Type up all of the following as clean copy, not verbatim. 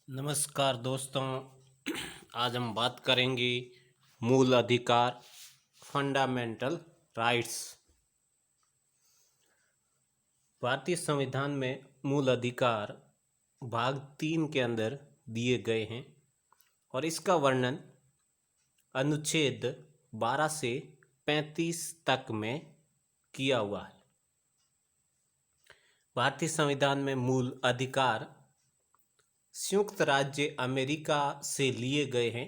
नमस्कार दोस्तों। आज हम बात करेंगे मूल अधिकार, फंडामेंटल राइट्स। भारतीय संविधान में मूल अधिकार भाग 3 के अंदर दिए गए हैं और इसका वर्णन अनुच्छेद 12 से 35 तक में किया हुआ है। भारतीय संविधान में मूल अधिकार संयुक्त राज्य अमेरिका से लिए गए हैं।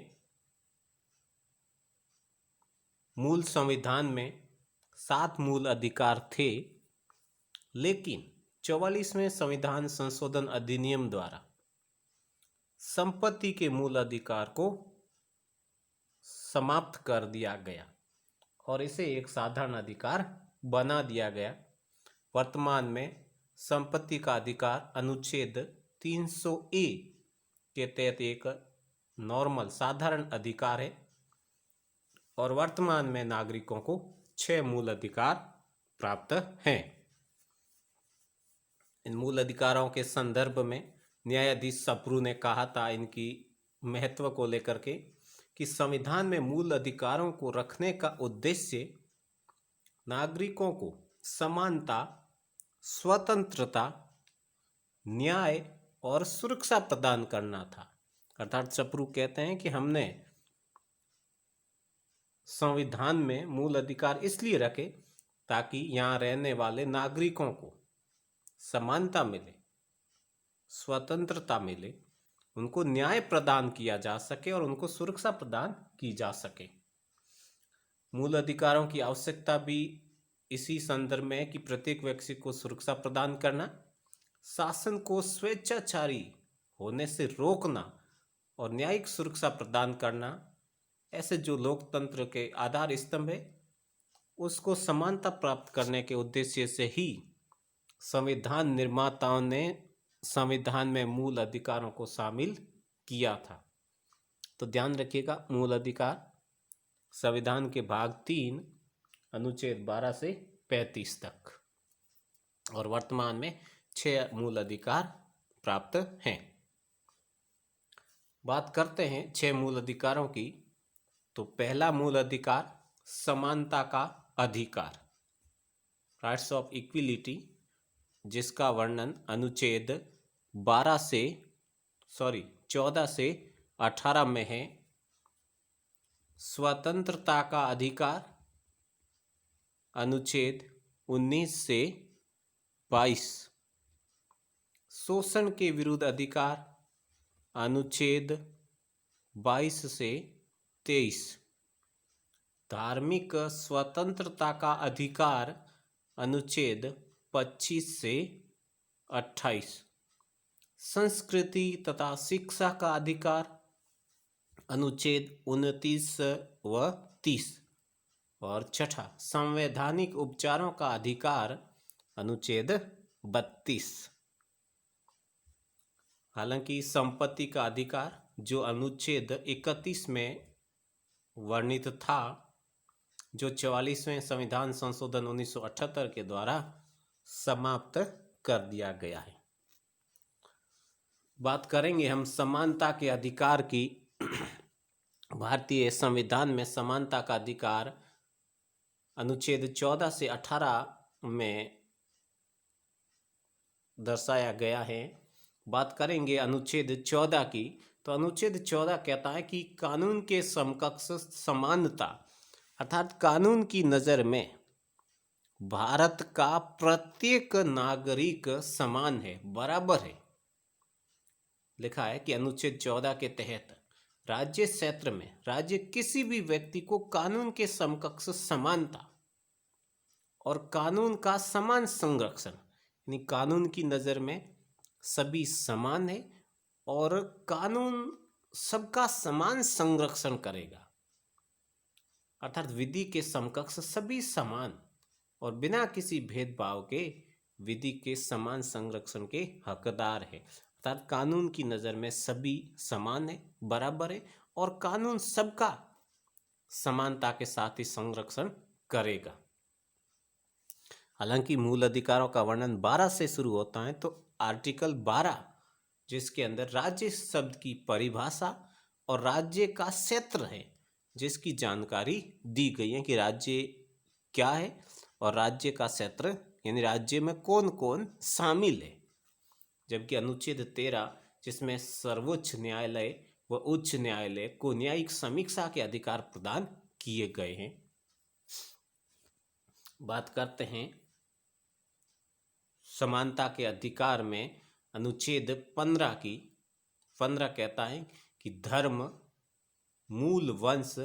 मूल संविधान में 7 मूल अधिकार थे, लेकिन 44वें संविधान संशोधन अधिनियम द्वारा संपत्ति के मूल अधिकार को समाप्त कर दिया गया और इसे एक साधारण अधिकार बना दिया गया। वर्तमान में संपत्ति का अधिकार अनुच्छेद 300A के तहत एक नॉर्मल साधारण अधिकार है और वर्तमान में नागरिकों को 6 मूल अधिकार प्राप्त हैं। इन मूल अधिकारों के संदर्भ में न्यायाधीश सप्रू ने कहा था इनकी महत्व को लेकर के कि संविधान में मूल अधिकारों को रखने का उद्देश्य नागरिकों को समानता, स्वतंत्रता, न्याय और सुरक्षा प्रदान करना था। अर्थात सप्रू कहते हैं कि हमने संविधान में मूल अधिकार इसलिए रखे ताकि यहाँ रहने वाले नागरिकों को समानता मिले, स्वतंत्रता मिले, उनको न्याय प्रदान किया जा सके और उनको सुरक्षा प्रदान की जा सके। मूल अधिकारों की आवश्यकता भी इसी संदर्भ में है कि प्रत्येक व्यक्ति को सुरक्षा प्रदान करना, शासन को स्वेच्छाचारी होने से रोकना और न्यायिक सुरक्षा प्रदान करना, ऐसे जो लोकतंत्र के आधार स्तंभ है उसको समानता प्राप्त करने के उद्देश्य से ही संविधान निर्माताओं ने संविधान में मूल अधिकारों को शामिल किया था। तो ध्यान रखिएगा, मूल अधिकार संविधान के भाग 3 अनुच्छेद 12 से 35 तक और वर्तमान में 6 मूल अधिकार प्राप्त हैं। बात करते हैं 6 मूल अधिकारों की। तो पहला मूल अधिकार समानता का अधिकार, राइट्स ऑफ इक्विलिटी, जिसका वर्णन अनुच्छेद 14 से 18 में है। स्वतंत्रता का अधिकार अनुच्छेद 19 से 22, शोषण के विरुद्ध अधिकार अनुच्छेद 22 से 23, धार्मिक स्वतंत्रता का अधिकार अनुच्छेद 25 से 28, संस्कृति तथा शिक्षा का अधिकार अनुच्छेद 29 व 30 और छठा संवैधानिक उपचारों का अधिकार अनुच्छेद 32। हालांकि संपत्ति का अधिकार जो अनुच्छेद 31 में वर्णित था, जो 44वें संविधान संशोधन 1978 के द्वारा समाप्त कर दिया गया है। बात करेंगे हम समानता के अधिकार की। भारतीय संविधान में समानता का अधिकार अनुच्छेद 14 से 18 में दर्शाया गया है। बात करेंगे अनुच्छेद 14 की, तो अनुच्छेद 14 कहता है कि कानून के समकक्ष समानता, अर्थात कानून की नज़र में भारत का प्रत्येक नागरिक समान है, बराबर है। लिखा है कि अनुच्छेद 14 के तहत राज्य क्षेत्र में राज्य किसी भी व्यक्ति को कानून के समकक्ष समानता और कानून का समान संरक्षण, यानी कानून की नज़र में सभी समान है और कानून सबका समान संरक्षण करेगा। अर्थात विधि के समकक्ष सभी समान और बिना किसी भेदभाव के विधि के समान संरक्षण के हकदार है। अर्थात कानून की नज़र में सभी समान है, बराबर है और कानून सबका समानता के साथ ही संरक्षण करेगा। हालांकि मूल अधिकारों का वर्णन 12 से शुरू होता है, तो आर्टिकल 12 जिसके अंदर राज्य शब्द की परिभाषा और राज्य का क्षेत्र है जिसकी जानकारी दी गई है कि राज्य क्या है और राज्य का क्षेत्र यानी राज्य में कौन कौन शामिल है। जबकि अनुच्छेद 13 जिसमें सर्वोच्च न्यायालय व उच्च न्यायालय को न्यायिक समीक्षा के अधिकार प्रदान किए गए हैं। बात करते हैं समानता के अधिकार में अनुच्छेद 15 की। 15 कहता है कि धर्म, मूल वंश,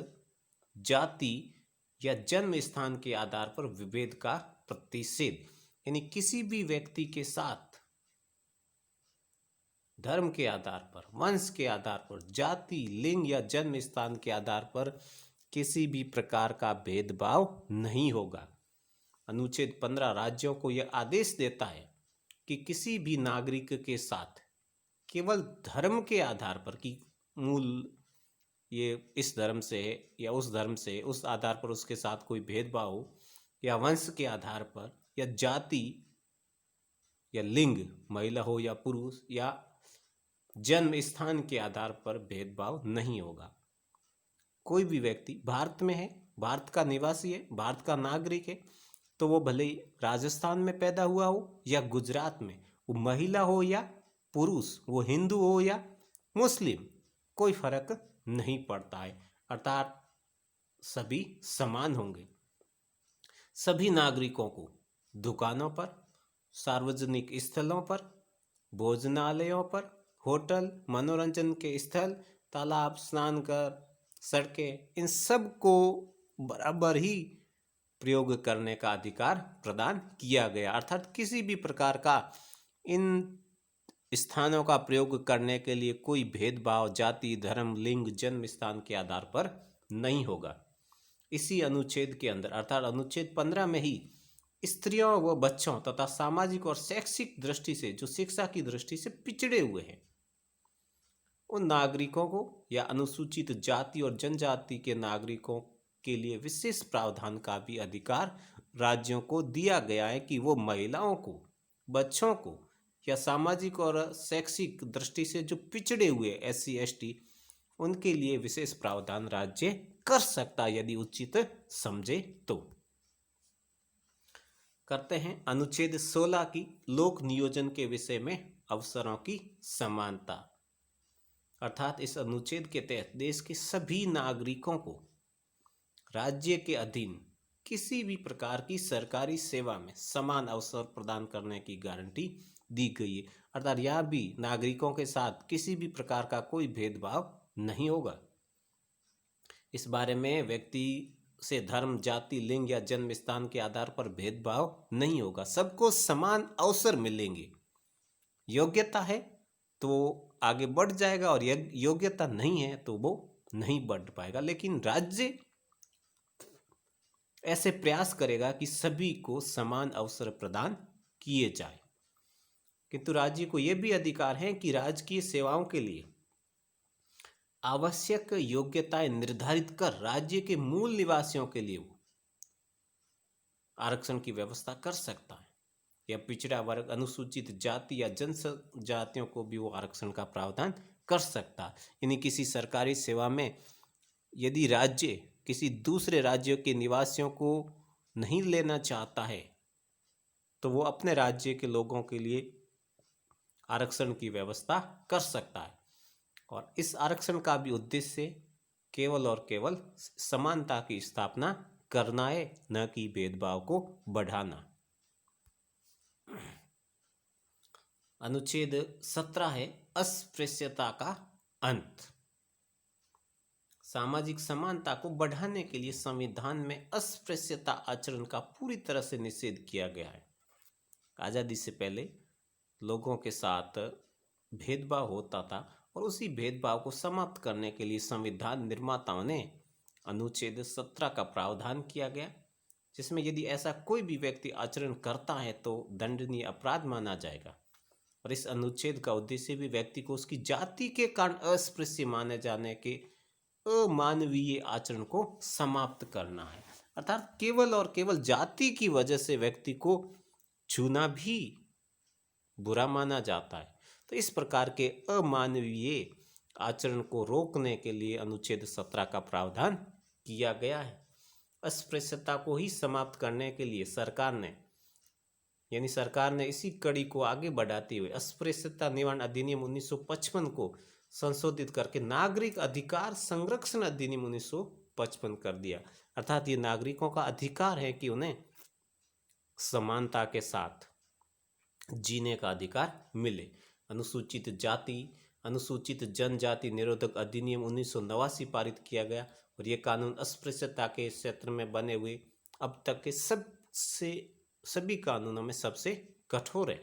जाति या जन्म स्थान के आधार पर विभेद का प्रतिषेध, यानी किसी भी व्यक्ति के साथ धर्म के आधार पर, वंश के आधार पर, जाति, लिंग या जन्म स्थान के आधार पर किसी भी प्रकार का भेदभाव नहीं होगा। अनुच्छेद 15 राज्यों को यह आदेश देता है कि किसी भी नागरिक के साथ केवल धर्म के आधार पर कि मूल ये इस धर्म से है या उस धर्म से, उस आधार पर उसके साथ कोई भेदभाव हो, या वंश के आधार पर, या जाति या लिंग, महिला हो या पुरुष, या जन्म स्थान के आधार पर भेदभाव नहीं होगा। कोई भी व्यक्ति भारत में है, भारत का निवासी है, भारत का नागरिक है, तो वो भले ही राजस्थान में पैदा हुआ हो या गुजरात में, वो महिला हो या पुरुष, वो हिंदू हो या मुस्लिम, कोई फर्क नहीं पड़ता है। अर्थात सभी समान होंगे। सभी नागरिकों को दुकानों पर, सार्वजनिक स्थलों पर, भोजनालयों पर, होटल, मनोरंजन के स्थल, तालाब, स्नानघर, सड़कें, इन सब को बराबर ही प्रयोग करने का अधिकार प्रदान किया गया। अर्थात किसी भी प्रकार का इन स्थानों का प्रयोग करने के लिए कोई भेदभाव जाति, धर्म, लिंग, जन्म स्थान के आधार पर नहीं होगा। इसी अनुच्छेद के अंदर अर्थात अनुच्छेद 15 में ही स्त्रियों व बच्चों तथा सामाजिक और शैक्षिक दृष्टि से जो शिक्षा की दृष्टि से पिछड़े हुए हैं उन नागरिकों को या अनुसूचित जाति और जनजाति के नागरिकों के लिए विशेष प्रावधान का भी अधिकार राज्यों को दिया गया है कि वो महिलाओं को, बच्चों को या सामाजिक और शैक्षिक दृष्टि से जो पिछड़े हुए SC ST उनके लिए विशेष प्रावधान राज्य कर सकता है यदि उचित समझे तो। करते हैं अनुच्छेद 16 की लोक नियोजन के विषय में अवसरों की समानता। अर्थात इस अनुच्छेद के तहत देश के सभी नागरिकों को राज्य के अधीन किसी भी प्रकार की सरकारी सेवा में समान अवसर प्रदान करने की गारंटी दी गई है। अर्थात यहाँ भी नागरिकों के साथ किसी भी प्रकार का कोई भेदभाव नहीं होगा। इस बारे में व्यक्ति से धर्म, जाति, लिंग या जन्म स्थान के आधार पर भेदभाव नहीं होगा। सबको समान अवसर मिलेंगे। योग्यता है तो आगे बढ़ जाएगा और योग्यता नहीं है तो वो नहीं बढ़ पाएगा। लेकिन राज्य ऐसे प्रयास करेगा कि सभी को समान अवसर प्रदान किए जाए। किंतु राज्य को यह भी अधिकार है कि राजकीय सेवाओं के लिए आवश्यक योग्यताएं निर्धारित कर राज्य के मूल निवासियों के लिए वो आरक्षण की व्यवस्था कर सकता है, या पिछड़ा वर्ग, अनुसूचित जाति या जनजातियों को भी वो आरक्षण का प्रावधान कर सकता है। यानी किसी सरकारी सेवा में यदि राज्य किसी दूसरे राज्यों के निवासियों को नहीं लेना चाहता है तो वो अपने राज्य के लोगों के लिए आरक्षण की व्यवस्था कर सकता है। और इस आरक्षण का भी उद्देश्य केवल और केवल समानता की स्थापना करना है, न कि भेदभाव को बढ़ाना। अनुच्छेद 17 है अस्पृश्यता का अंत। सामाजिक समानता को बढ़ाने के लिए संविधान में अस्पृश्यता आचरण का पूरी तरह से निषेध किया गया है। आज़ादी से पहले लोगों के साथ भेदभाव होता था और उसी भेदभाव को समाप्त करने के लिए संविधान निर्माताओं ने अनुच्छेद 17 का प्रावधान किया गया, जिसमें यदि ऐसा कोई भी व्यक्ति आचरण करता है तो दंडनीय अपराध माना जाएगा। और इस अनुच्छेद का उद्देश्य भी व्यक्ति को उसकी जाति के कारण अस्पृश्य माने जाने के अमानवीय आचरण को समाप्त करना है। अर्थात केवल और केवल जाति की वजह से व्यक्ति को छूना भी बुरा माना जाता है, तो इस प्रकार के अमानवीय आचरण को रोकने के लिए अनुच्छेद 17 का प्रावधान किया गया है। अस्पृश्यता को ही समाप्त करने के लिए सरकार ने इसी कड़ी को आगे बढ़ाते हुए अस्पृश्यता निवारण अधिनियम 1955 को संशोधित करके नागरिक अधिकार संरक्षण अधिनियम 1955 कर दिया। अर्थात ये नागरिकों का अधिकार है कि उन्हें समानता के साथ जीने का अधिकार मिले। अनुसूचित जाति अनुसूचित जनजाति निरोधक अधिनियम 1989 पारित किया गया और ये कानून अस्पृश्यता के क्षेत्र में बने हुए अब तक के सभी कानूनों में सबसे कठोर है।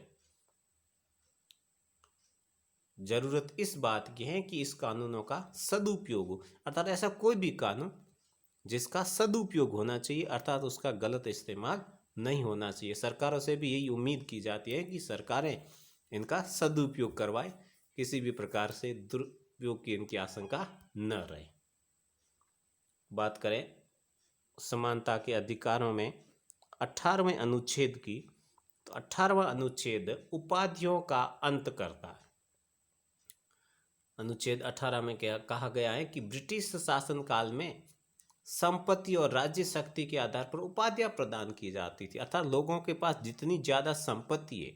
जरूरत इस बात की है कि इस कानूनों का सदुपयोग हो, अर्थात ऐसा कोई भी कानून जिसका सदुपयोग होना चाहिए, अर्थात उसका गलत इस्तेमाल नहीं होना चाहिए। सरकारों से भी यही उम्मीद की जाती है कि सरकारें इनका सदुपयोग करवाएं, किसी भी प्रकार से दुरुपयोग की इनकी आशंका न रहे। बात करें समानता के अधिकारों में 18वें अनुच्छेद की, तो 18वां अनुच्छेद उपाधियों का अंत करता है। अनुच्छेद 18 में क्या कहा गया है कि ब्रिटिश शासन काल में संपत्ति और राज्य शक्ति के आधार पर उपाधियां प्रदान की जाती थी। अर्थात लोगों के पास जितनी ज़्यादा संपत्ति है,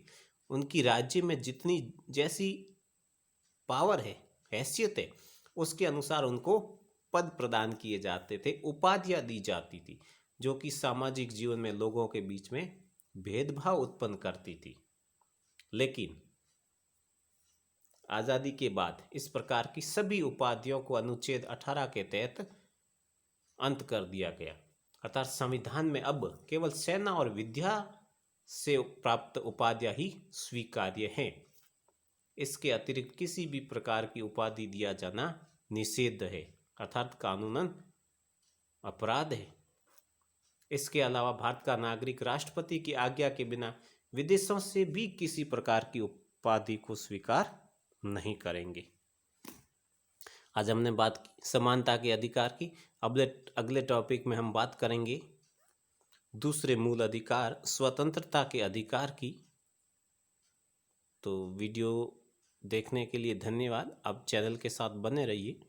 उनकी राज्य में जितनी जैसी पावर है, हैसियत है, उसके अनुसार उनको पद प्रदान किए जाते थे, उपाधियां दी जाती थी, जो कि सामाजिक जीवन में लोगों के बीच में भेदभाव उत्पन्न करती थी। लेकिन आज़ादी के बाद इस प्रकार की सभी उपाधियों को अनुच्छेद 18 के तहत अंत कर दिया गया। अर्थात संविधान में अब केवल सेना और विद्या से प्राप्त उपाधियां ही स्वीकार्य हैं। इसके अतिरिक्त किसी भी प्रकार की उपाधि दिया जाना निषिद्ध है, अर्थात कानूनन अपराध है। इसके अलावा भारत का नागरिक राष्ट्रपति की आज्ञा के बिना विदेशों से भी किसी प्रकार की उपाधि को स्वीकार नहीं करेंगे। आज हमने बात की समानता के अधिकार की। अगले टॉपिक में हम बात करेंगे दूसरे मूल अधिकार स्वतंत्रता के अधिकार की। तो वीडियो देखने के लिए धन्यवाद। आप चैनल के साथ बने रहिए।